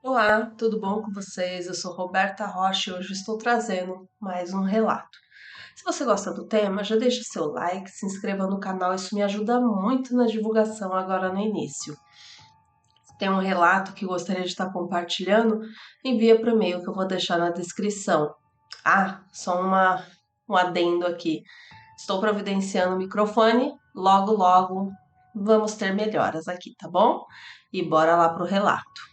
Olá, tudo bom com vocês? Eu sou Roberta Rocha e hoje estou trazendo mais um relato. Se você gosta do tema, já deixa seu like, se inscreva no canal, isso me ajuda muito na divulgação agora no início. Se tem um relato que gostaria de estar compartilhando, envia para o e-mail que eu vou deixar na descrição. Um adendo aqui. Estou providenciando o microfone, logo vamos ter melhoras aqui, tá bom? E bora lá pro relato.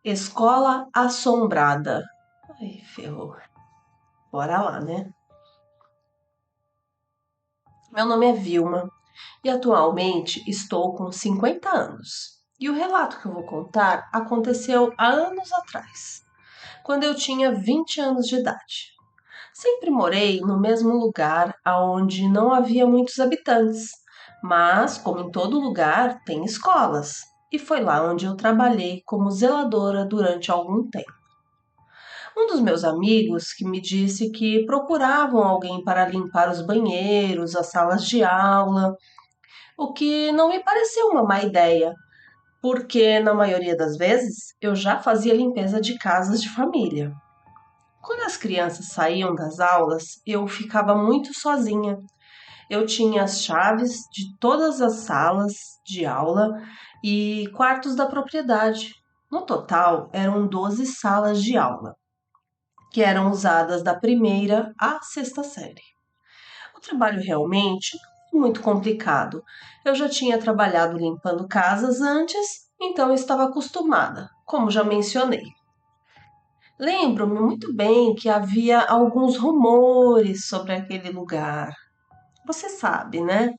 Escola assombrada. Ai, ferrou. Bora lá, né? Meu nome é Vilma e atualmente estou com 50 anos. E o relato que eu vou contar aconteceu há anos atrás, quando eu tinha 20 anos de idade. Sempre morei no mesmo lugar onde não havia muitos habitantes, mas, como em todo lugar, tem escolas. E foi lá onde eu trabalhei como zeladora durante algum tempo. Um dos meus amigos que me disse que procuravam alguém para limpar os banheiros, as salas de aula, o que não me pareceu uma má ideia, porque na maioria das vezes eu já fazia limpeza de casas de família. Quando as crianças saíam das aulas, eu ficava muito sozinha. Eu tinha as chaves de todas as salas de aula e quartos da propriedade. No total, eram 12 salas de aula, que eram usadas da primeira à sexta série. O trabalho realmente foi muito complicado. Eu já tinha trabalhado limpando casas antes, então estava acostumada, como já mencionei. Lembro-me muito bem que havia alguns rumores sobre aquele lugar. Você sabe, né?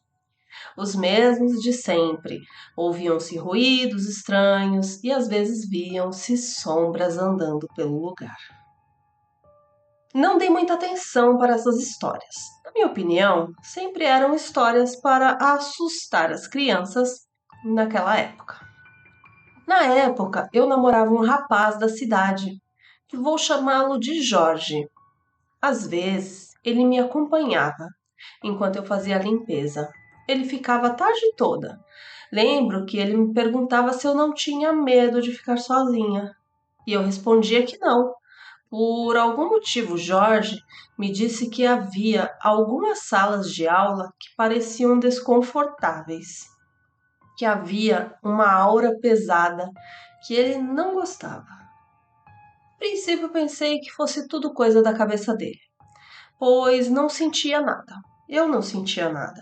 Os mesmos de sempre. Ouviam-se ruídos estranhos e às vezes viam-se sombras andando pelo lugar. Não dei muita atenção para essas histórias. Na minha opinião, sempre eram histórias para assustar as crianças naquela época. Na época, eu namorava um rapaz da cidade, que vou chamá-lo de Jorge. Às vezes, ele me acompanhava enquanto eu fazia a limpeza. Ele ficava a tarde toda. Lembro que ele me perguntava se eu não tinha medo de ficar sozinha. E eu respondia que não. Por algum motivo, Jorge me disse que havia algumas salas de aula que pareciam desconfortáveis, que havia uma aura pesada que ele não gostava. A princípio, pensei que fosse tudo coisa da cabeça dele, pois não sentia nada. Eu não sentia nada.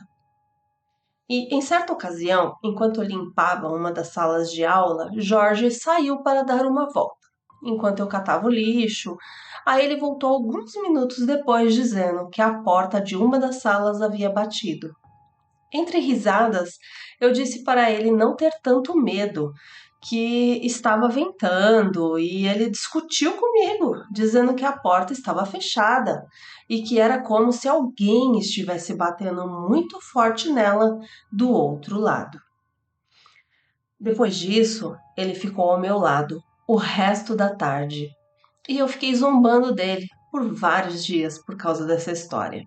E em certa ocasião, enquanto eu limpava uma das salas de aula, Jorge saiu para dar uma volta. Enquanto eu catava o lixo, aí ele voltou alguns minutos depois dizendo que a porta de uma das salas havia batido. Entre risadas, eu disse para ele não ter tanto medo, que estava ventando, e ele discutiu comigo, dizendo que a porta estava fechada e que era como se alguém estivesse batendo muito forte nela do outro lado. Depois disso, ele ficou ao meu lado o resto da tarde e eu fiquei zombando dele por vários dias por causa dessa história.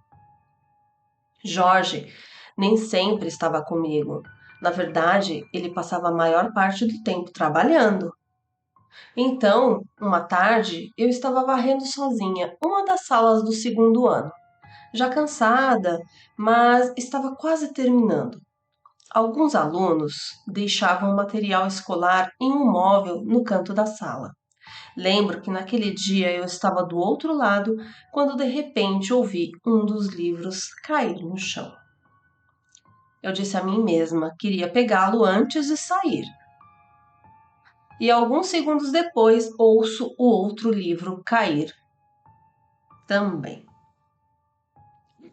Jorge nem sempre estava comigo. Na verdade, ele passava a maior parte do tempo trabalhando. Então, uma tarde, eu estava varrendo sozinha uma das salas do segundo ano, já cansada, mas estava quase terminando. Alguns alunos deixavam material escolar em um móvel no canto da sala. Lembro que naquele dia eu estava do outro lado quando de repente ouvi um dos livros cair no chão. Eu disse a mim mesma que iria pegá-lo antes de sair. E alguns segundos depois ouço o outro livro cair também.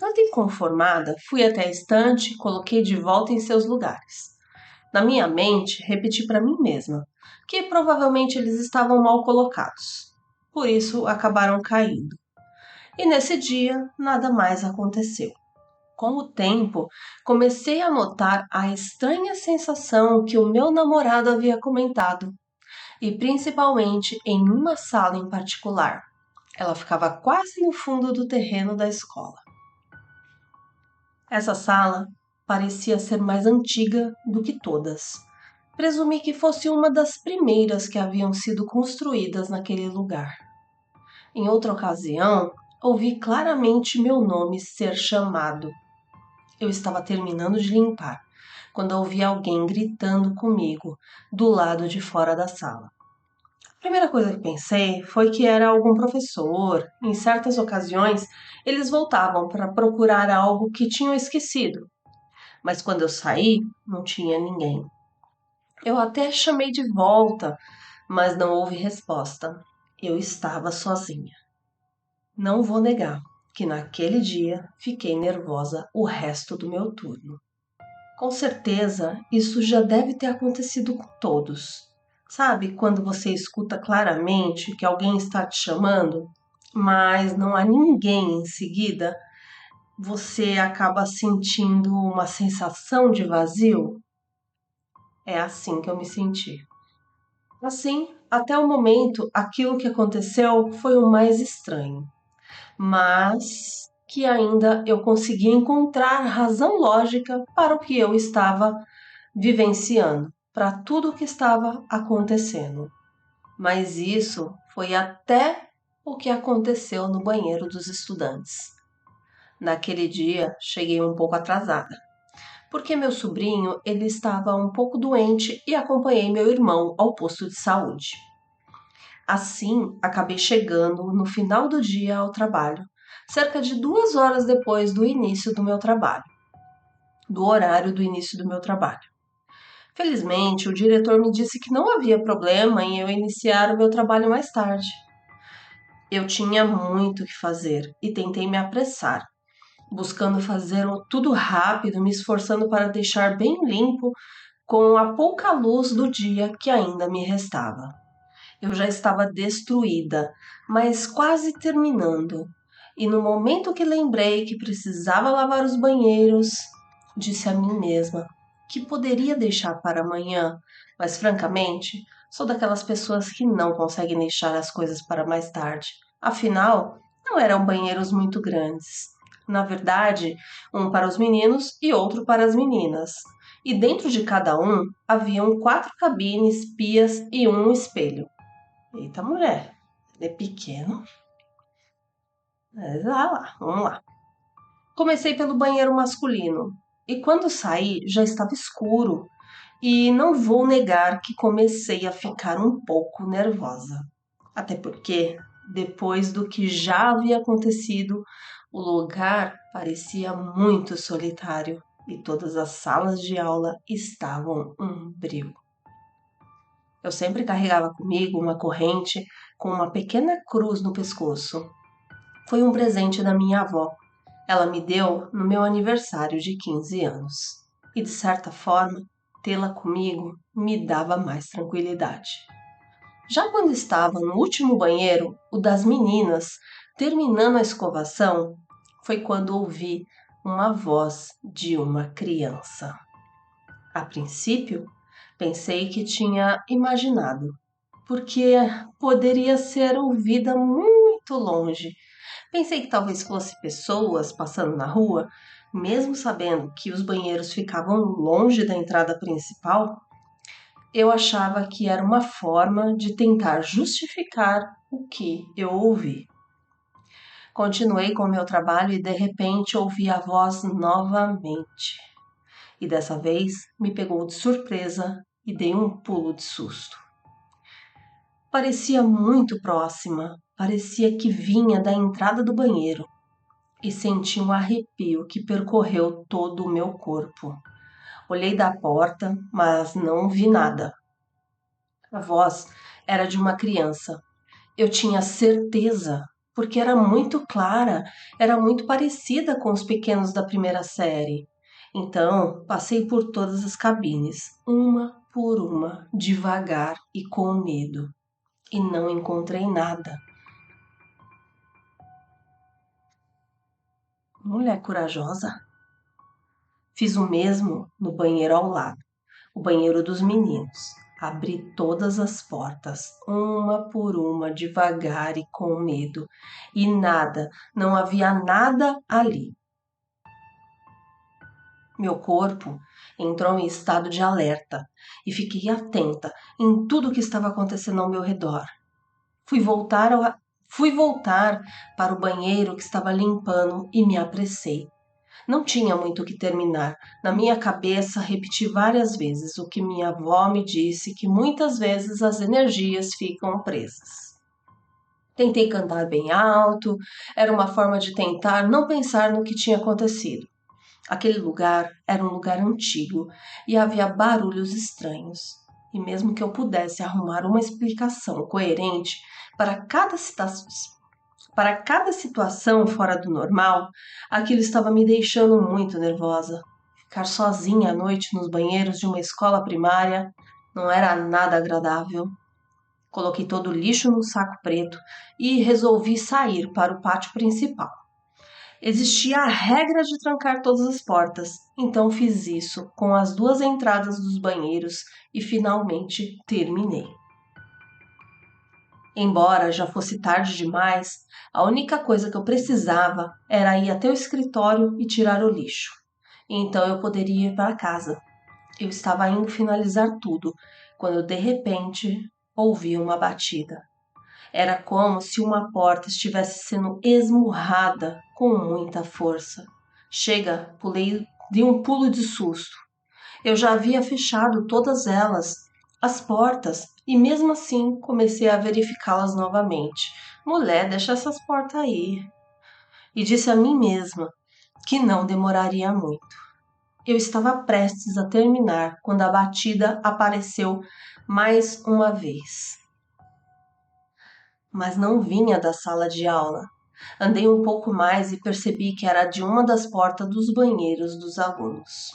Tanto inconformada, fui até a estante e coloquei de volta em seus lugares. Na minha mente, repeti para mim mesma que provavelmente eles estavam mal colocados. Por isso, acabaram caindo. E nesse dia, nada mais aconteceu. Com o tempo, comecei a notar a estranha sensação que o meu namorado havia comentado, e principalmente em uma sala em particular. Ela ficava quase no fundo do terreno da escola. Essa sala parecia ser mais antiga do que todas. Presumi que fosse uma das primeiras que haviam sido construídas naquele lugar. Em outra ocasião, ouvi claramente meu nome ser chamado. Eu estava terminando de limpar, quando ouvi alguém gritando comigo do lado de fora da sala. A primeira coisa que pensei foi que era algum professor. Em certas ocasiões, eles voltavam para procurar algo que tinham esquecido. Mas quando eu saí, não tinha ninguém. Eu até chamei de volta, mas não houve resposta. Eu estava sozinha. Não vou negar que naquele dia fiquei nervosa o resto do meu turno. Com certeza, isso já deve ter acontecido com todos. Sabe quando você escuta claramente que alguém está te chamando, mas não há ninguém em seguida? Você acaba sentindo uma sensação de vazio? É assim que eu me senti. Assim, até o momento, aquilo que aconteceu foi o mais estranho, mas que ainda eu consegui encontrar razão lógica para o que eu estava vivenciando, para tudo o que estava acontecendo. Mas isso foi até o que aconteceu no banheiro dos estudantes. Naquele dia, cheguei um pouco atrasada, porque meu sobrinho ele estava um pouco doente e acompanhei meu irmão ao posto de saúde. Assim, acabei chegando no final do dia ao trabalho, cerca de 2 horas depois do início do meu trabalho, do horário do início do meu trabalho. Felizmente, o diretor me disse que não havia problema em eu iniciar o meu trabalho mais tarde. Eu tinha muito o que fazer e tentei me apressar, buscando fazer tudo rápido, me esforçando para deixar bem limpo com a pouca luz do dia que ainda me restava. Eu já estava destruída, mas quase terminando. E no momento que lembrei que precisava lavar os banheiros, disse a mim mesma que poderia deixar para amanhã, mas francamente, sou daquelas pessoas que não conseguem deixar as coisas para mais tarde. Afinal, não eram banheiros muito grandes. Na verdade, um para os meninos e outro para as meninas. E dentro de cada um haviam 4 cabines, pias e um espelho. Eita, mulher, ele é pequeno. Mas lá, vamos lá. Comecei pelo banheiro masculino e quando saí já estava escuro e não vou negar que comecei a ficar um pouco nervosa. Até porque, depois do que já havia acontecido, o lugar parecia muito solitário e todas as salas de aula estavam um breu. Eu sempre carregava comigo uma corrente com uma pequena cruz no pescoço. Foi um presente da minha avó. Ela me deu no meu aniversário de 15 anos. E de certa forma, tê-la comigo me dava mais tranquilidade. Já quando estava no último banheiro, o das meninas, terminando a escovação, foi quando ouvi uma voz de uma criança. A princípio, pensei que tinha imaginado, porque poderia ser ouvida muito longe. Pensei que talvez fosse pessoas passando na rua, mesmo sabendo que os banheiros ficavam longe da entrada principal. Eu achava que era uma forma de tentar justificar o que eu ouvi. Continuei com o meu trabalho e de repente ouvi a voz novamente. E dessa vez me pegou de surpresa e dei um pulo de susto. Parecia muito próxima, parecia que vinha da entrada do banheiro e senti um arrepio que percorreu todo o meu corpo. Olhei da porta, mas não vi nada. A voz era de uma criança. Eu tinha certeza, porque era muito clara, era muito parecida com os pequenos da primeira série. Então, passei por todas as cabines, uma por uma, devagar e com medo, e não encontrei nada. Mulher corajosa. Fiz o mesmo no banheiro ao lado, o banheiro dos meninos. Abri todas as portas, uma por uma, devagar e com medo, e nada, não havia nada ali. Meu corpo Entrou em estado de alerta e fiquei atenta em tudo o que estava acontecendo ao meu redor. Fui voltar, Fui voltar para o banheiro que estava limpando e me apressei. Não tinha muito o que terminar. Na minha cabeça, repeti várias vezes o que minha avó me disse, que muitas vezes as energias ficam presas. Tentei cantar bem alto, era uma forma de tentar não pensar no que tinha acontecido. Aquele lugar era um lugar antigo e havia barulhos estranhos. E mesmo que eu pudesse arrumar uma explicação coerente para cada situação fora do normal, aquilo estava me deixando muito nervosa. Ficar sozinha à noite nos banheiros de uma escola primária não era nada agradável. Coloquei todo o lixo num saco preto e resolvi sair para o pátio principal. Existia a regra de trancar todas as portas, então fiz isso com as duas entradas dos banheiros e finalmente terminei. Embora já fosse tarde demais, a única coisa que eu precisava era ir até o escritório e tirar o lixo. Então eu poderia ir para casa. Eu estava indo finalizar tudo, quando de repente ouvi uma batida. Era como se uma porta estivesse sendo esmurrada com muita força. Chega, pulei de um pulo de susto. Eu já havia fechado todas elas, as portas, e mesmo assim comecei a verificá-las novamente. Mulher, deixa essas portas aí. E disse a mim mesma que não demoraria muito. Eu estava prestes a terminar quando a batida apareceu mais uma vez. Mas não vinha da sala de aula. Andei um pouco mais e percebi que era de uma das portas dos banheiros dos alunos.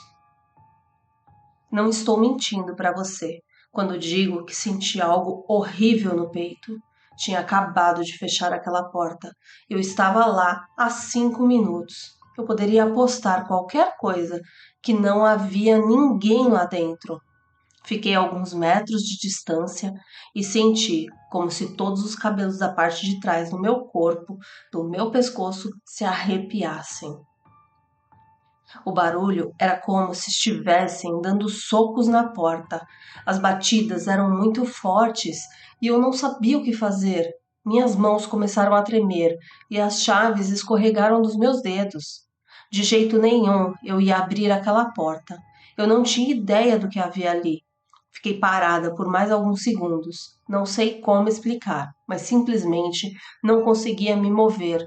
Não estou mentindo para você quando digo que senti algo horrível no peito. Tinha acabado de fechar aquela porta. Eu estava lá há 5 minutos. Eu poderia apostar qualquer coisa que não havia ninguém lá dentro. Fiquei a alguns metros de distância e senti como se todos os cabelos da parte de trás do meu corpo, do meu pescoço, se arrepiassem. O barulho era como se estivessem dando socos na porta. As batidas eram muito fortes e eu não sabia o que fazer. Minhas mãos começaram a tremer e as chaves escorregaram dos meus dedos. De jeito nenhum eu ia abrir aquela porta. Eu não tinha ideia do que havia ali. Fiquei parada por mais alguns segundos. Não sei como explicar, mas simplesmente não conseguia me mover.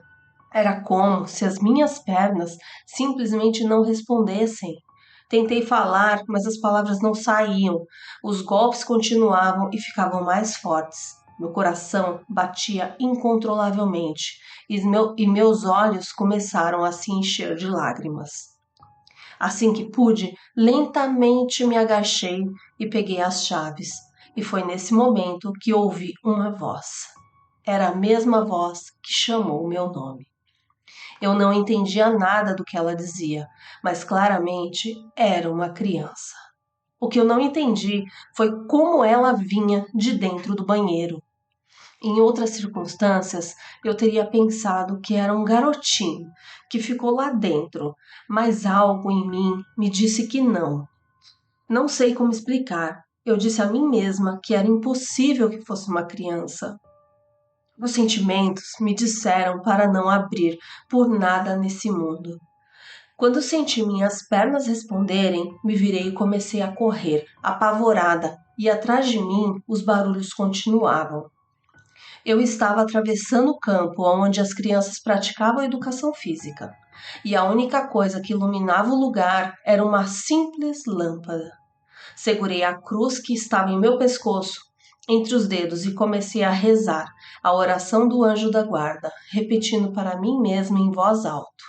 Era como se as minhas pernas simplesmente não respondessem. Tentei falar, mas as palavras não saíam. Os golpes continuavam e ficavam mais fortes. Meu coração batia incontrolavelmente e meus olhos começaram a se encher de lágrimas. Assim que pude, lentamente me agachei e peguei as chaves. E foi nesse momento que ouvi uma voz. Era a mesma voz que chamou o meu nome. Eu não entendia nada do que ela dizia, mas claramente era uma criança. O que eu não entendi foi como ela vinha de dentro do banheiro. Em outras circunstâncias, eu teria pensado que era um garotinho que ficou lá dentro, mas algo em mim me disse que não. Não sei como explicar. Eu disse a mim mesma que era impossível que fosse uma criança. Os sentimentos me disseram para não abrir por nada nesse mundo. Quando senti minhas pernas responderem, me virei e comecei a correr, apavorada, e atrás de mim os barulhos continuavam. Eu estava atravessando o campo onde as crianças praticavam educação física, e a única coisa que iluminava o lugar era uma simples lâmpada. Segurei a cruz que estava em meu pescoço entre os dedos e comecei a rezar a oração do anjo da guarda, repetindo para mim mesma em voz alta.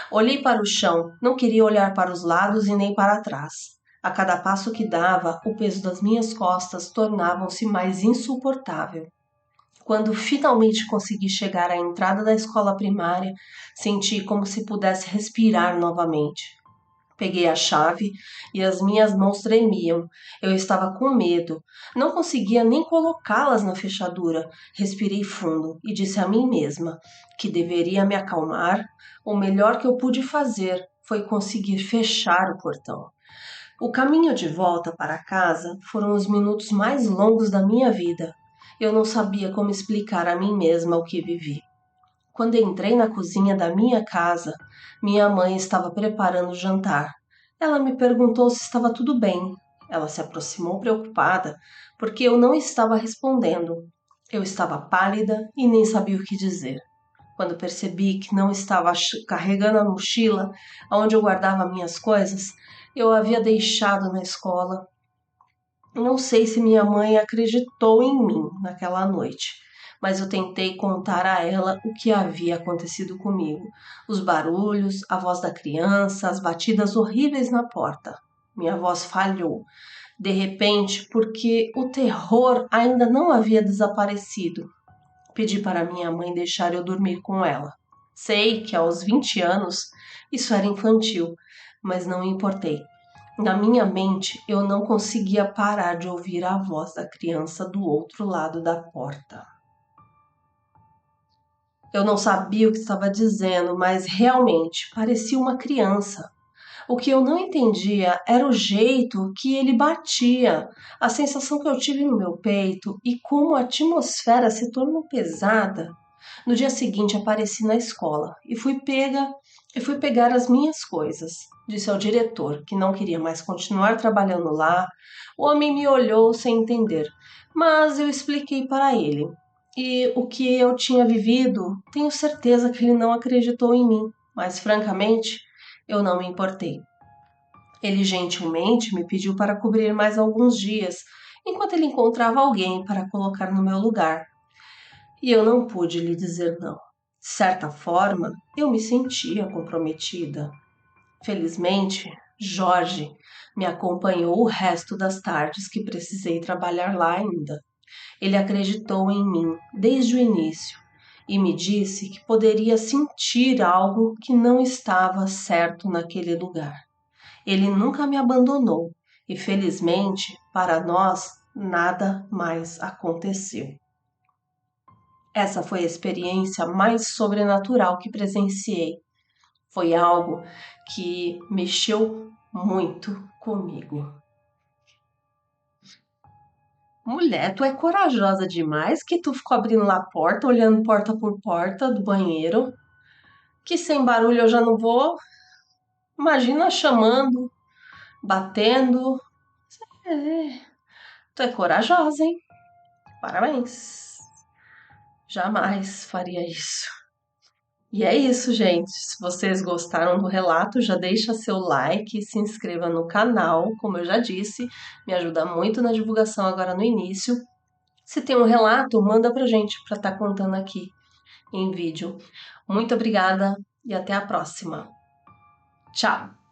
Olhei para o chão, não queria olhar para os lados e nem para trás. A cada passo que dava, o peso das minhas costas tornava-se mais insuportável. Quando finalmente consegui chegar à entrada da escola primária, senti como se pudesse respirar novamente. Peguei a chave e as minhas mãos tremiam. Eu estava com medo. Não conseguia nem colocá-las na fechadura. Respirei fundo e disse a mim mesma que deveria me acalmar. O melhor que eu pude fazer foi conseguir fechar o portão. O caminho de volta para casa foram os minutos mais longos da minha vida. Eu não sabia como explicar a mim mesma o que vivi. Quando entrei na cozinha da minha casa, minha mãe estava preparando o jantar. Ela me perguntou se estava tudo bem. Ela se aproximou preocupada, porque eu não estava respondendo. Eu estava pálida e nem sabia o que dizer. Quando percebi que não estava carregando a mochila onde eu guardava minhas coisas, eu a havia deixado na escola. Não sei se minha mãe acreditou em mim naquela noite, mas eu tentei contar a ela o que havia acontecido comigo. Os barulhos, a voz da criança, as batidas horríveis na porta. Minha voz falhou, de repente, porque o terror ainda não havia desaparecido. Pedi para minha mãe deixar eu dormir com ela. Sei que aos 20 anos isso era infantil, mas não me importei. Na minha mente, eu não conseguia parar de ouvir a voz da criança do outro lado da porta. Eu não sabia o que estava dizendo, mas realmente parecia uma criança. O que eu não entendia era o jeito que ele batia, a sensação que eu tive no meu peito e como a atmosfera se tornou pesada. No dia seguinte apareci na escola e fui pegar as minhas coisas. Disse ao diretor que não queria mais continuar trabalhando lá. O homem me olhou sem entender, mas eu expliquei para ele. E o que eu tinha vivido, tenho certeza que ele não acreditou em mim, mas francamente, eu não me importei. Ele gentilmente me pediu para cobrir mais alguns dias, enquanto ele encontrava alguém para colocar no meu lugar. E eu não pude lhe dizer não. De certa forma, eu me sentia comprometida. Felizmente, Jorge me acompanhou o resto das tardes que precisei trabalhar lá ainda. Ele acreditou em mim desde o início e me disse que poderia sentir algo que não estava certo naquele lugar. Ele nunca me abandonou e, felizmente, para nós, nada mais aconteceu. Essa foi a experiência mais sobrenatural que presenciei. Foi algo que mexeu muito comigo. Mulher, tu é corajosa demais que tu ficou abrindo lá a porta, olhando porta por porta do banheiro, que sem barulho eu já não vou. Imagina chamando, batendo. É, tu é corajosa, hein? Parabéns. Jamais faria isso. E é isso, gente. Se vocês gostaram do relato, já deixa seu like, se inscreva no canal, como eu já disse, me ajuda muito na divulgação agora no início. Se tem um relato, manda pra gente para estar contando aqui em vídeo. Muito obrigada e até a próxima. Tchau!